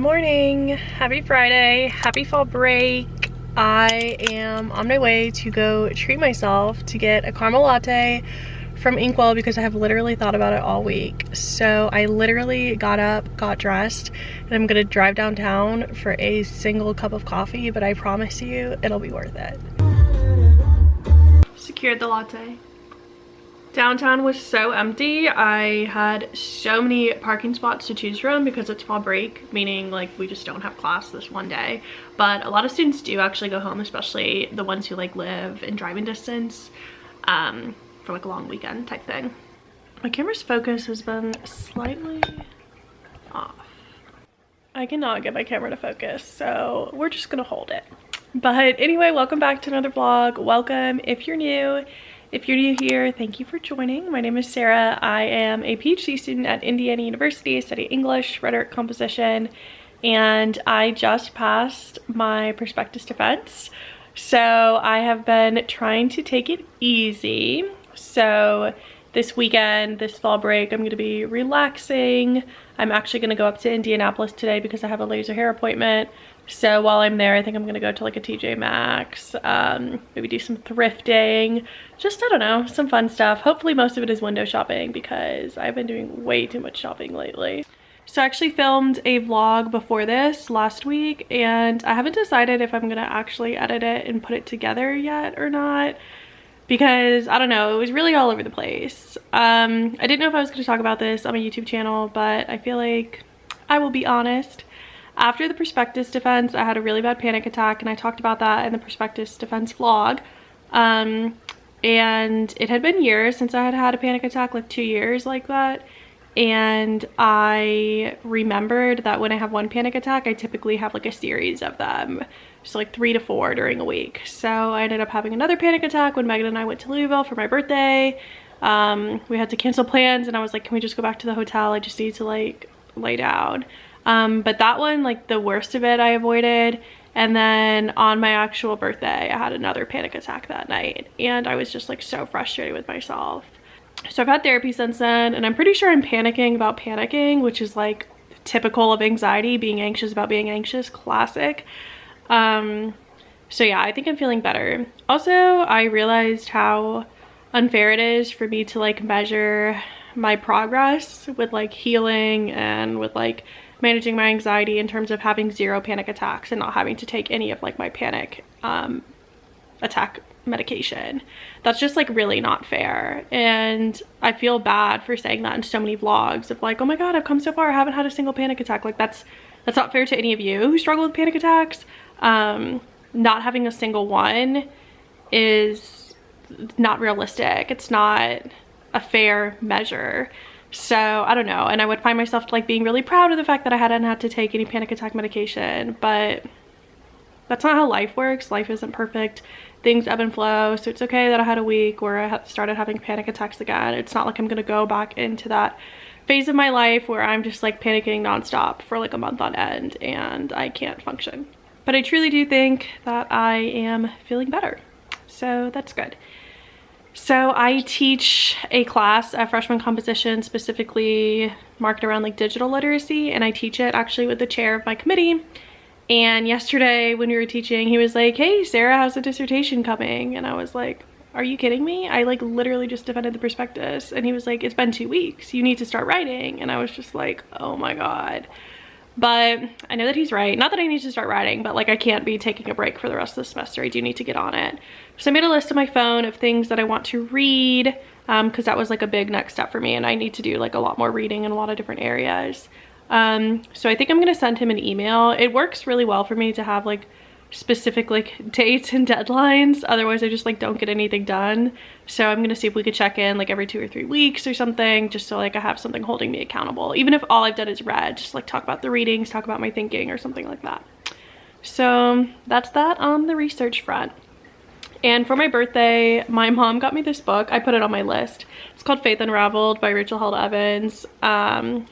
morning, happy Friday, happy fall break. I am on my way to go treat myself to get a caramel latte from Inkwell because I have literally thought about it all week. So I literally got up, got dressed, and I'm gonna drive downtown for a single cup of coffee, but I promise you it'll be worth it. Secured the latte. Downtown was so empty. I had so many parking spots to choose from because it's fall break, meaning like we just don't have class this one day. But a lot of students do actually go home, especially the ones who like live in driving distance for like a long weekend type thing. My camera's focus has been slightly off. I cannot get my camera to focus, so we're just gonna hold it. But anyway, welcome back to another vlog. Welcome if you're new. If you're new here, thank you for joining. My name is Sarah. I am a PhD student at Indiana University studying English, rhetoric, composition, and I just passed my prospectus defense. So I have been trying to take it easy. So this weekend, this fall break, I'm gonna be relaxing. I'm actually gonna go up to Indianapolis today because I have a laser hair appointment. So while I'm there, I think I'm gonna go to like a TJ Maxx, maybe do some thrifting, just, I don't know, some fun stuff. Hopefully most of it is window shopping because I've been doing way too much shopping lately. So I actually filmed a vlog before this last week and I haven't decided if I'm gonna actually edit it and put it together yet or not because I don't know, it was really all over the place. I didn't know if I was gonna talk about this on my YouTube channel, but I feel like I will be honest. After the prospectus defense, I had a really bad panic attack and I talked about that in the prospectus defense vlog. And it had been years since I had had a panic attack, like 2 years like that. And I remembered that when I have one panic attack, I typically have like a series of them. So like 3 to 4 during a week. So I ended up having another panic attack when Megan and I went to Louisville for my birthday. We had to cancel plans and I was like, can we just go back to the hotel? I just need to like lay down. But that one, like the worst of it, I avoided. And then on my actual birthday, I had another panic attack that night. And I was just like so frustrated with myself. So I've had therapy since then, and I'm pretty sure I'm panicking about panicking, which is like typical of anxiety, being anxious about being anxious, classic. So yeah, I think I'm feeling better. Also, I realized how unfair it is for me to like measure my progress with like healing and with like managing my anxiety in terms of having 0 panic attacks and not having to take any of like my panic attack medication. That's just like really not fair, and I feel bad for saying that in so many vlogs of like, oh my god, I've come so far, I haven't had a single panic attack. Like that's not fair to any of you who struggle with panic attacks. Not having a single one is not realistic. It's not a fair measure. So I don't know, and I would find myself like being really proud of the fact that I hadn't had to take any panic attack medication, but that's not how life works. Life isn't perfect. Things ebb and flow. So it's okay that I had a week where I started having panic attacks again. It's not like I'm gonna go back into that phase of my life where I'm just like panicking nonstop for like a month on end and I can't function. But I truly do think that I am feeling better, so that's good. So I teach a class, a freshman composition, specifically marked around like digital literacy, and I teach it actually with the chair of my committee. And yesterday when we were teaching, he was like, hey, Sarah has a dissertation coming. And I was like, are you kidding me? I like literally just defended the prospectus. And he was like, it's been 2 weeks, you need to start writing. And I was just like, oh my god. But I know that he's right. Not that I need to start writing, but like I can't be taking a break for the rest of the semester. I do need to get on it. So I made a list on my phone of things that I want to read because that was like a big next step for me, and I need to do like a lot more reading in a lot of different areas. So I think I'm gonna send him an email. It works really well for me to have like specific like dates and deadlines, otherwise I just like don't get anything done. So I'm gonna see if we could check in like every 2 or 3 weeks or something, just so like I have something holding me accountable, even if all I've done is read, just like talk about the readings, talk about my thinking or something like that. So that's that on the research front. And for my birthday, my mom got me this book. I put it on my list. It's called Faith Unraveled by Rachel Held Evans.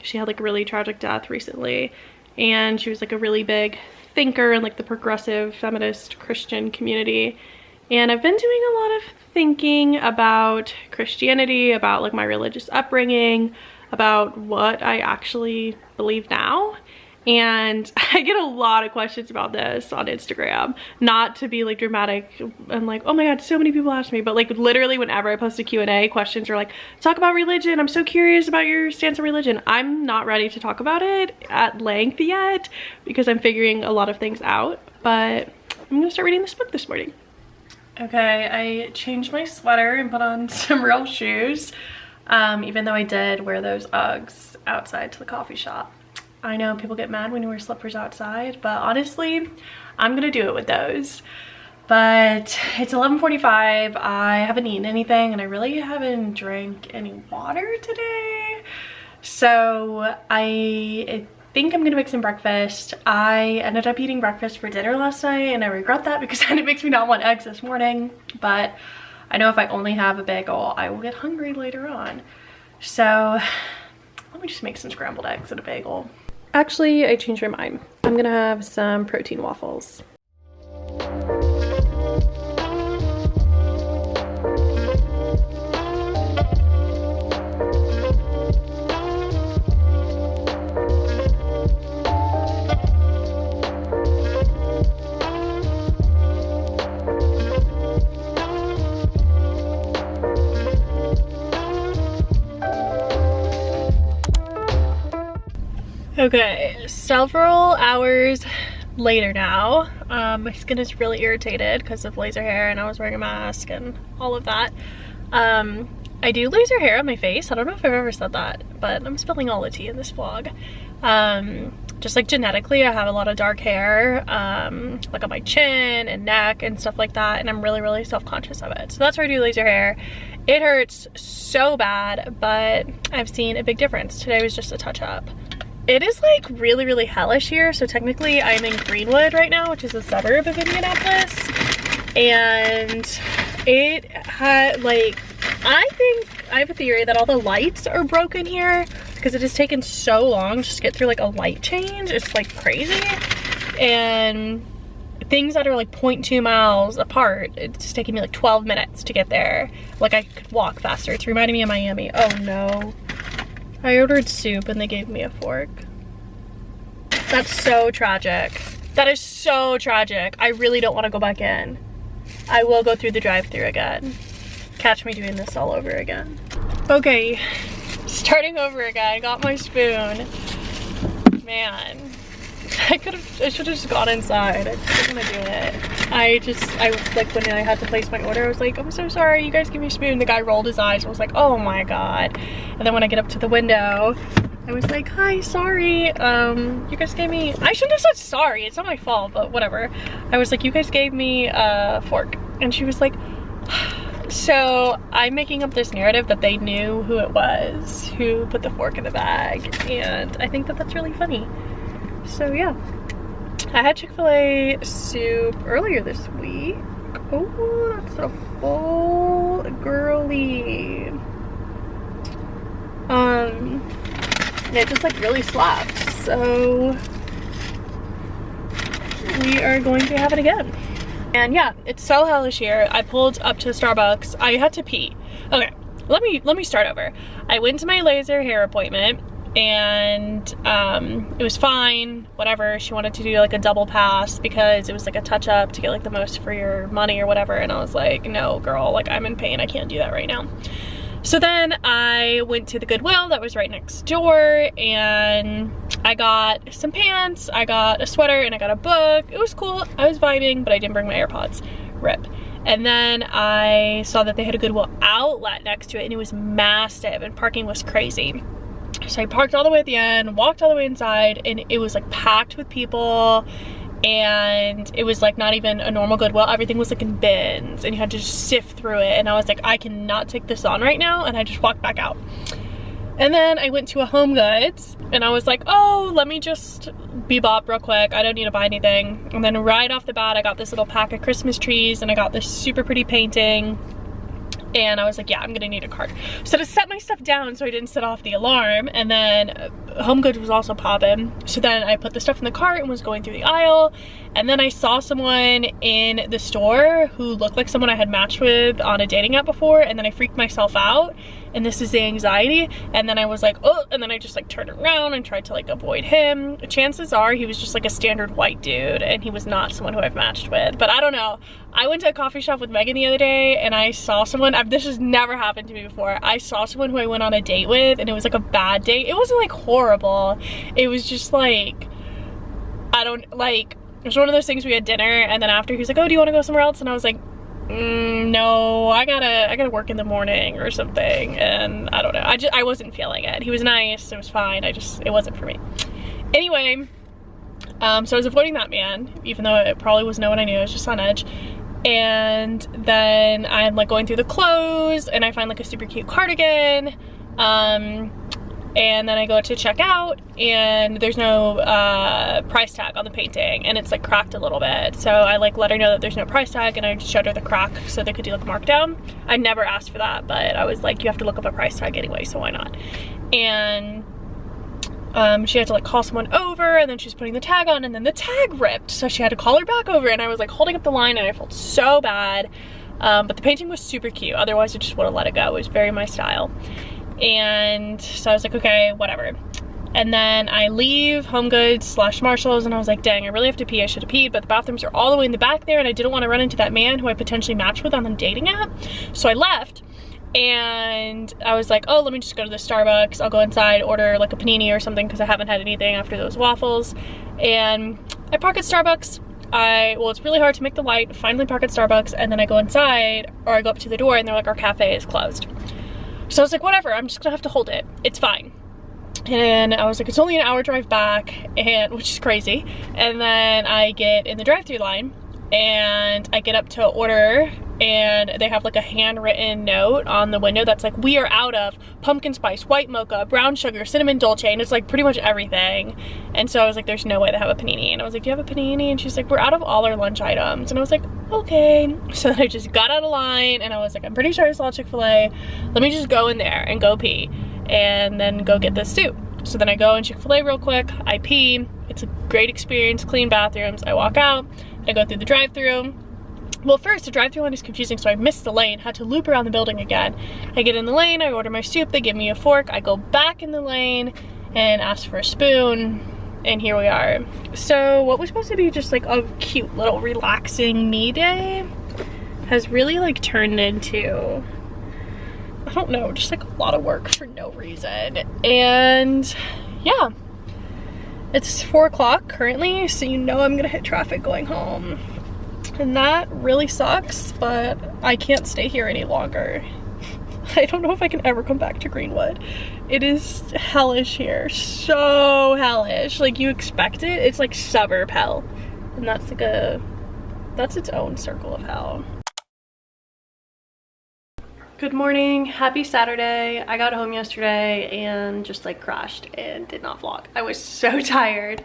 She had like a really tragic death recently, and she was like a really big thinker in like the progressive feminist Christian community. And I've been doing a lot of thinking about Christianity, about like my religious upbringing, about what I actually believe now. And I get a lot of questions about this on Instagram. Not to be like dramatic and like, oh my god, so many people ask me, but like literally whenever I post a Q&A, questions are like, talk about religion. I'm so curious about your stance on religion. I'm not ready to talk about it at length yet because I'm figuring a lot of things out, but I'm gonna start reading this book this morning. Okay, I changed my sweater and put on some real shoes, even though I did wear those Uggs outside to the coffee shop. I know people get mad when you wear slippers outside, but honestly, I'm gonna do it with those. But it's 11:45, I haven't eaten anything, and I really haven't drank any water today. So I think I'm gonna make some breakfast. I ended up eating breakfast for dinner last night, and I regret that because then it makes me not want eggs this morning. But I know if I only have a bagel, I will get hungry later on. So let me just make some scrambled eggs and a bagel. Actually, I changed my mind. I'm gonna have some protein waffles. Okay, several hours later now. My skin is really irritated because of laser hair and I was wearing a mask and all of that. I do laser hair on my face. I don't know if I've ever said that, but I'm spilling all the tea in this vlog. Just like genetically, I have a lot of dark hair, like on my chin and neck and stuff like that, and I'm really self-conscious of it. So that's why I do laser hair. It hurts so bad, but I've seen a big difference. Today was just a touch-up. It is like really hellish here. So technically I'm in Greenwood right now, which is a suburb of Indianapolis. And it had like, I think I have a theory that all the lights are broken here because it has taken so long just to get through like a light change. It's like crazy. And things that are like 0.2 miles apart, it's taking me like 12 minutes to get there. Like I could walk faster. It's reminding me of Miami. Oh no. I ordered soup and they gave me a fork. That's so tragic. That is so tragic. I really don't want to go back in. I will go through the drive-thru again. Catch me doing this all over again. Okay, starting over again. I got my spoon. Man, I should have just gone inside. I just didn't want to do it. I like when I had to place my order, I was like, I'm so sorry, you guys give me a spoon. The guy rolled his eyes. I was like, oh my god. And then when I get up to the window, I was like, hi, sorry. You guys gave me, I shouldn't have said sorry. It's not my fault, but whatever. I was like, you guys gave me a fork. And she was like, so I'm making up this narrative that they knew who it was who put the fork in the bag. And I think that that's really funny. So yeah, I had Chick-fil-A soup earlier this week. Oh, that's a full girly. It just like really slapped. So we are going to have it again. And yeah, it's so hellish here. I pulled up to Starbucks. I had to pee. Okay, let me start over. I went to my laser hair appointment and it was fine, whatever. She wanted to do like a double pass because it was like a touch up to get like the most for your money or whatever, and I was like, no girl, like I'm in pain, I can't do that right now. So then I went to the Goodwill that was right next door and I got some pants, I got a sweater, and I got a book. It was cool, I was vibing, but I didn't bring my AirPods. Rip. And then I saw that they had a Goodwill outlet next to it and it was massive and parking was crazy. So I parked all the way at the end, walked all the way inside, and it was like packed with people, and it was like not even a normal Goodwill. Everything was like in bins and you had to just sift through it, and I was like, I cannot take this on right now, and I just walked back out. And then I went to a Home Goods and I was like, oh, let me just bebop real quick, I don't need to buy anything. And then right off the bat I got this little pack of Christmas trees and I got this super pretty painting. And I was like, yeah, I'm gonna need a card. So to set my stuff down so I didn't set off the alarm, and then Home Goods was also popping. So then I put the stuff in the cart and was going through the aisle, and then I saw someone in the store who looked like someone I had matched with on a dating app before, and then I freaked myself out, and this is the anxiety, and then I was like, oh, and then I just like turned around and tried to like avoid him. Chances are he was just like a standard white dude, and he was not someone who I've matched with, but I don't know. I went to a coffee shop with Megan the other day, and I saw someone, this has never happened to me before, I saw someone who I went on a date with, and it was like a bad date. It wasn't like horrible, it was just like, I don't, like, it was one of those things. We had dinner, and then after he was like, oh, do you want to go somewhere else? And I was like, no, I gotta work in the morning or something, and I don't know, I wasn't feeling it. He was nice, it was fine, it wasn't for me. Anyway, so I was avoiding that man, even though it probably was no one I knew. I was just on edge. And then I'm like going through the clothes, and I find like a super cute cardigan, and then I go to check out, and there's no price tag on the painting, and it's like cracked a little bit. So I like let her know that there's no price tag, and I just showed her the crack so they could do like a markdown. I never asked for that, but I was like, you have to look up a price tag anyway, so why not? And she had to like call someone over, and then she was putting the tag on, and then the tag ripped, so she had to call her back over, and I was like holding up the line, and I felt so bad. But the painting was super cute, otherwise I just would have let it go. It was very my style. And so I was like, okay, whatever. And then I leave Home Goods / Marshalls, and I was like, dang, I really have to pee. I should have peed, but the bathrooms are all the way in the back there, and I didn't want to run into that man who I potentially matched with on the dating app. So I left, and I was like, oh, let me just go to the Starbucks. I'll go inside, order like a panini or something, because I haven't had anything after those waffles. And I park at Starbucks. Well, it's really hard to make the light, finally park at Starbucks, and then I go inside, or I go up to the door, and they're like, our cafe is closed. So I was like, whatever, I'm just gonna have to hold it. It's fine. And I was like, it's only an hour drive back, and which is crazy. And then I get in the drive-thru line, and I get up to order, and they have like a handwritten note on the window that's like, we are out of pumpkin spice, white mocha, brown sugar, cinnamon dolce, and it's like pretty much everything. And so I was like, there's no way they have a panini. And I was like, do you have a panini? And she's like, we're out of all our lunch items. And I was like, okay. So then I just got out of line, and I was like, I'm pretty sure I saw Chick-fil-A. Let me just go in there and go pee, and then go get this soup. So then I go in Chick-fil-A real quick, I pee, it's a great experience, clean bathrooms, I walk out, I go through the drive-thru. Well, first, the drive-thru line is confusing, so I missed the lane, had to loop around the building again. I get in the lane, I order my soup, they give me a fork, I go back in the lane and ask for a spoon, and here we are. So what was supposed to be just like a cute little relaxing me day has really like turned into, I don't know, just like a lot of work for no reason. And yeah, it's 4 o'clock currently, so you know I'm gonna hit traffic going home. And that really sucks, but I can't stay here any longer. I don't know if I can ever come back to Greenwood. It is hellish here, so hellish. Like, you expect it, it's like suburb hell. And that's like that's its own circle of hell. Good morning, happy Saturday. I got home yesterday and just like crashed and did not vlog. I was so tired.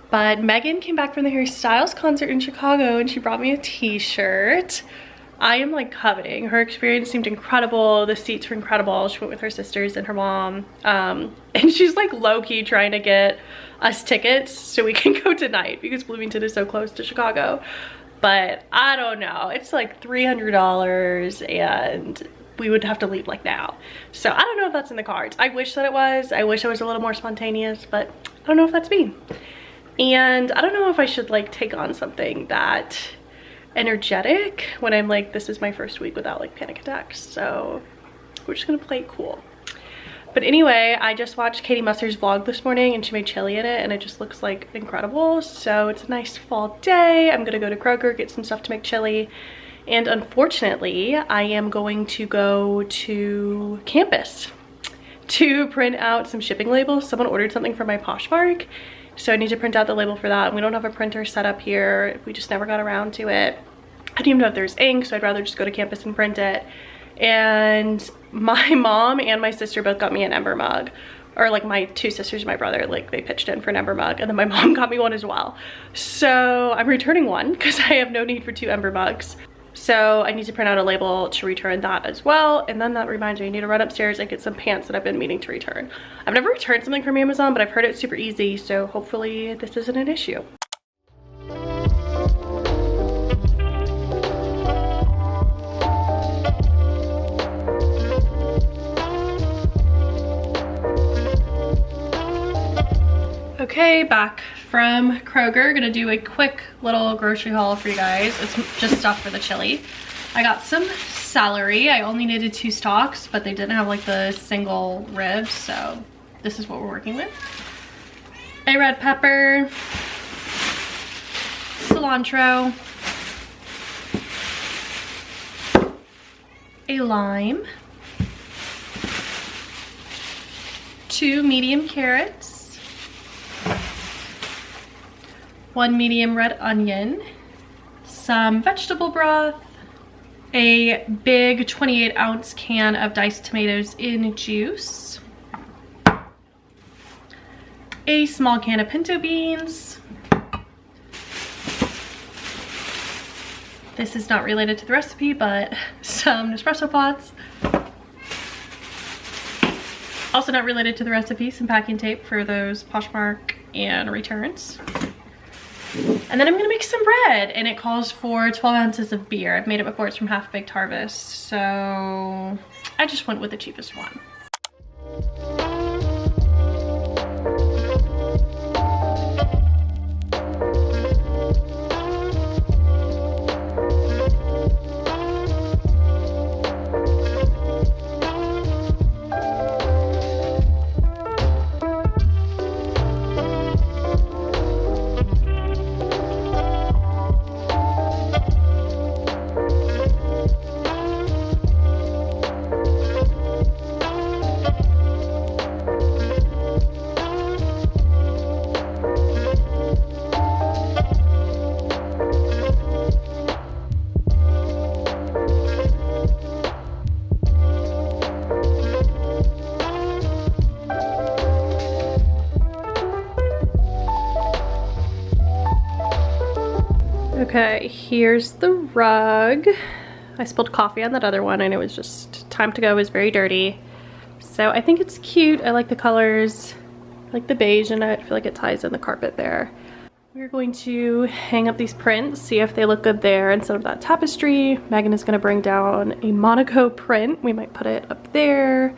But Megan came back from the Harry Styles concert in Chicago, and she brought me a t-shirt. I am like coveting. Her experience seemed incredible. The seats were incredible. She went with her sisters and her mom. And she's like low-key trying to get us tickets so we can go tonight because Bloomington is so close to Chicago. But I don't know. It's like $300 and we would have to leave like now. So I don't know if that's in the cards. I wish that it was. I wish I was a little more spontaneous, but I don't know if that's me. And I don't know if I should like take on something that energetic when I'm like, this is my first week without like panic attacks. So we're just gonna play it cool. But anyway, I just watched Katie Musser's vlog this morning, and she made chili in it, and it just looks like incredible. So it's a nice fall day. I'm gonna go to Kroger, get some stuff to make chili. And unfortunately, I am going to go to campus to print out some shipping labels. Someone ordered something from my Poshmark, so I need to print out the label for that. And we don't have a printer set up here. We just never got around to it. I don't even know if there's ink, so I'd rather just go to campus and print it. And my mom and my sister both got me an Ember mug. Or like my two sisters and my brother, like they pitched in for an Ember mug, and then my mom got me one as well. So I'm returning one because I have no need for 2 Ember mugs. So I need to print out a label to return that as well. And then that reminds me, I need to run upstairs and get some pants that I've been meaning to return. I've never returned something from Amazon, but I've heard it's super easy, so hopefully this isn't an issue. Okay, back from Kroger. Gonna do a quick little grocery haul for you guys. It's just stuff for the chili. I got some celery. I only needed 2 stalks, but they didn't have like the single ribs, so this is what we're working with. A red pepper, cilantro, a lime, 2 medium carrots, 1 medium red onion, some vegetable broth, a big 28-ounce can of diced tomatoes in juice, a small can of pinto beans. This is not related to the recipe, but some Nespresso pots. Also not related to the recipe, some packing tape for those Poshmark and returns. And then I'm gonna make some bread, and it calls for 12 ounces of beer. I've made it before, it's from Half Baked Harvest, so I just went with the cheapest one. Okay, here's the rug. I spilled coffee on that other one and it was just time to go. It was very dirty. So I think it's cute. I like the colors. I like the beige in it. I feel like it ties in the carpet there. We're going to hang up these prints, see if they look good there instead of that tapestry. Megan is going to bring down a Monaco print. We might put it up there.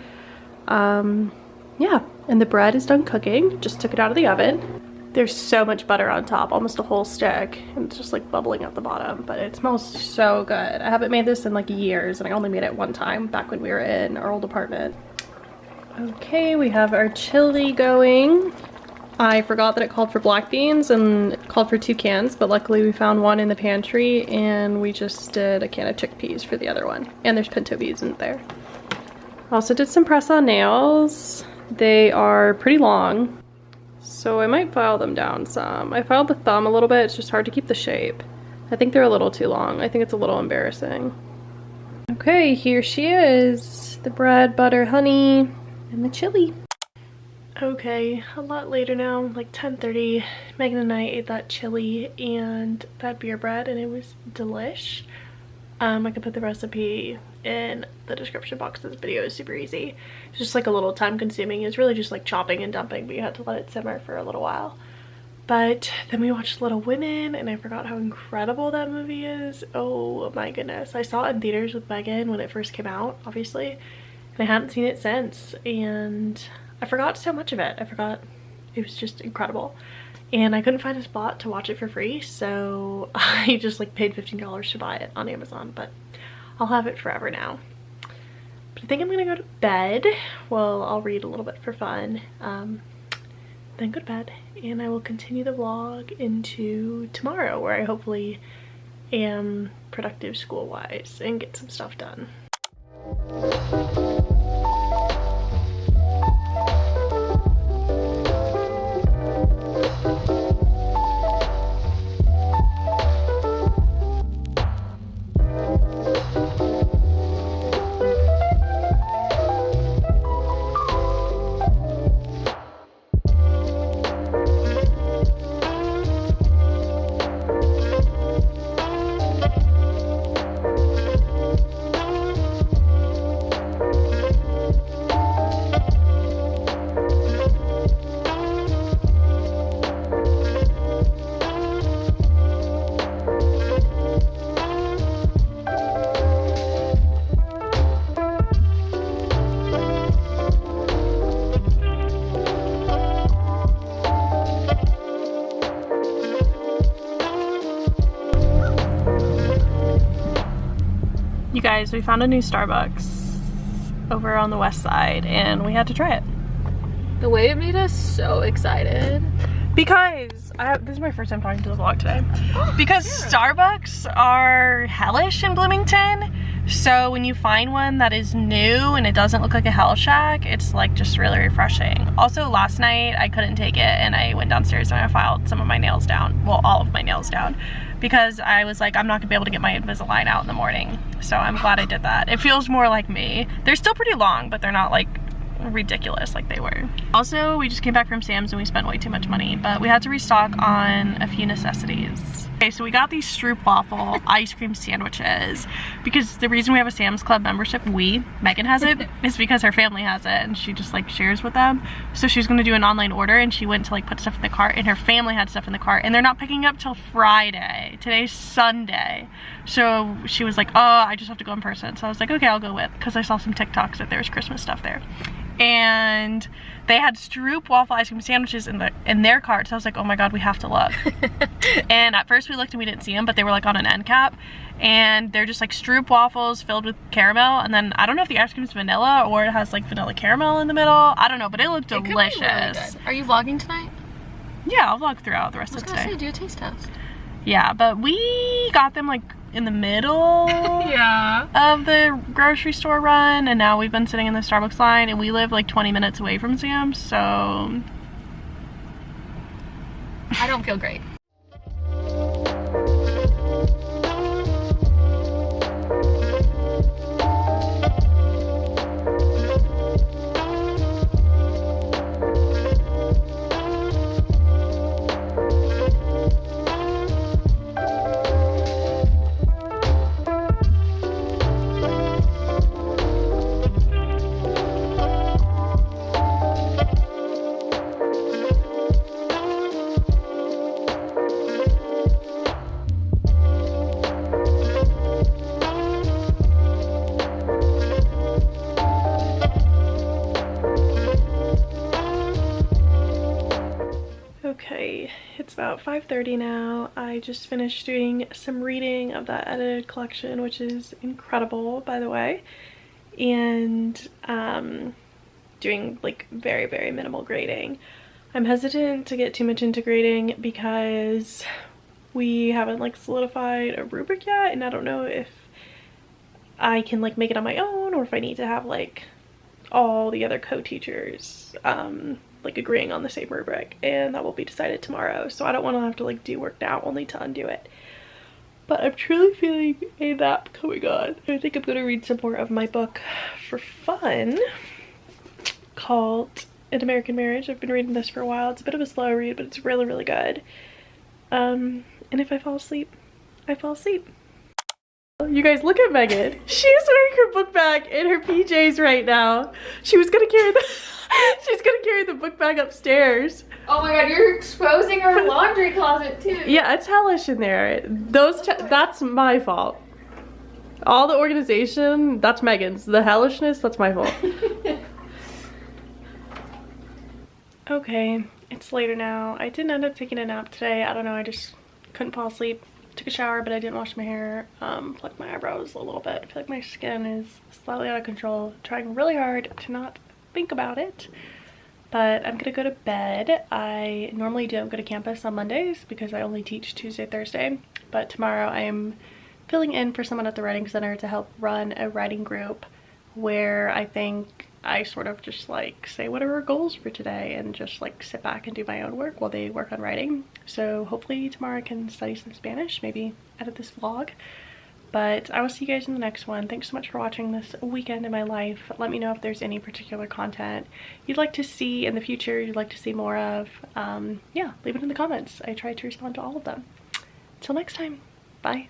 Yeah, and the bread is done cooking. Just took it out of the oven. There's so much butter on top, almost a whole stick, and it's just like bubbling out the bottom, but it smells so good. I haven't made this in like years, and I only made it one time back when we were in our old apartment. Okay, we have our chili going. I forgot that it called for black beans and it called for 2 cans, but luckily we found one in the pantry, and we just did a can of chickpeas for the other one. And there's pinto beans in there. Also did some press-on nails. They are pretty long, so I might file them down some. I filed the thumb a little bit, it's just hard to keep the shape. I think they're a little too long. I think it's a little embarrassing. Okay, here she is. The bread, butter, honey, and the chili. Okay, a lot later now, like 10:30. Megan and I ate that chili and that beer bread, and it was delish. I can put the recipe in the description box of this video. It's super easy. It's just like a little time consuming. It's really just like chopping and dumping, but you had to let it simmer for a little while. But then we watched Little Women, and I forgot how incredible that movie is. Oh my goodness. I saw it in theaters with Megan when it first came out, obviously, and I hadn't seen it since, and I forgot so much of it. I forgot it was just incredible. And I couldn't find a spot to watch it for free, so I just like paid $15 to buy it on Amazon, but I'll have it forever now. But I think I'm gonna go to bed. Well, I'll read a little bit for fun, then go to bed, and I will continue the vlog into tomorrow, where I hopefully am productive school-wise and get some stuff done. You guys, we found a new Starbucks over on the west side and we had to try it. The way it made us so excited. Because this is my first time talking to the vlog today. Because Starbucks are hellish in Bloomington. So when you find one that is new and it doesn't look like a hell shack, it's like just really refreshing. Also last night I couldn't take it and I went downstairs and I filed some of my nails down. Well, all of my nails down. Because I was like, I'm not gonna be able to get my Invisalign out in the morning. So I'm glad I did that. It feels more like me. They're still pretty long, but they're not like ridiculous like they were. Also, we just came back from Sam's and we spent way too much money, but we had to restock on a few necessities. Okay, so we got these stroopwafel ice cream sandwiches because the reason we have a Sam's Club membership, Megan has it, is because her family has it and she just like shares with them. So she was gonna do an online order and she went to like put stuff in the cart and her family had stuff in the cart and they're not picking up till Friday. Today's Sunday. So she was like, oh, I just have to go in person. So I was like, okay, I'll go with, because I saw some TikToks that there was Christmas stuff there. And they had stroopwafel ice cream sandwiches in their cart, so I was like, oh my god, we have to look. And at first we looked and we didn't see them, but they were like on an end cap, and they're just like stroopwafels filled with caramel, and then I don't know if the ice cream is vanilla or it has like vanilla caramel in the middle. I don't know, but it looked delicious. Really good. Are you vlogging tonight? Yeah, I'll vlog throughout the rest of the day. I was gonna say, do a taste test. Yeah, but we got them like in the middle yeah. of the grocery store run, and now we've been sitting in the Starbucks line, and we live like 20 minutes away from Sam's, so I don't feel great. okay, it's about 5:30 now. I just finished doing some reading of that edited collection, which is incredible, by the way, and doing like very, very minimal grading. I'm hesitant to get too much into grading because we haven't like solidified a rubric yet, and I don't know if I can like make it on my own or if I need to have like all the other co-teachers like agreeing on the same rubric, and that will be decided tomorrow. So I don't want to have to like do work now only to undo it. But I'm truly feeling a nap coming on. I think I'm gonna read some more of my book for fun called An American Marriage. I've been reading this for a while. It's a bit of a slow read, but it's really, really good. And if I fall asleep, I fall asleep. You guys, look at Megan. She's wearing her book bag in her PJs right now. She was gonna carry the book bag upstairs. Oh my god, you're exposing our laundry closet too. Yeah, it's hellish in there. That's my fault. All the organization, that's Megan's. The hellishness, that's my fault. Okay, it's later now. I didn't end up taking a nap today. I don't know, I just couldn't fall asleep. Took a shower, but I didn't wash my hair, plucked my eyebrows a little bit. I feel like my skin is slightly out of control. Trying really hard to not think about it, but I'm gonna go to bed. I normally don't go to campus on Mondays because I only teach Tuesday, Thursday, but tomorrow I am filling in for someone at the writing center to help run a writing group where I think I sort of just like say what are our goals for today and just like sit back and do my own work while they work on writing. So hopefully tomorrow I can study some Spanish, maybe edit this vlog. But I will see you guys in the next one. Thanks so much for watching this weekend in my life. Let me know if there's any particular content you'd like to see in the future, you'd like to see more of. Yeah, leave it in the comments. I try to respond to all of them. Till next time, bye.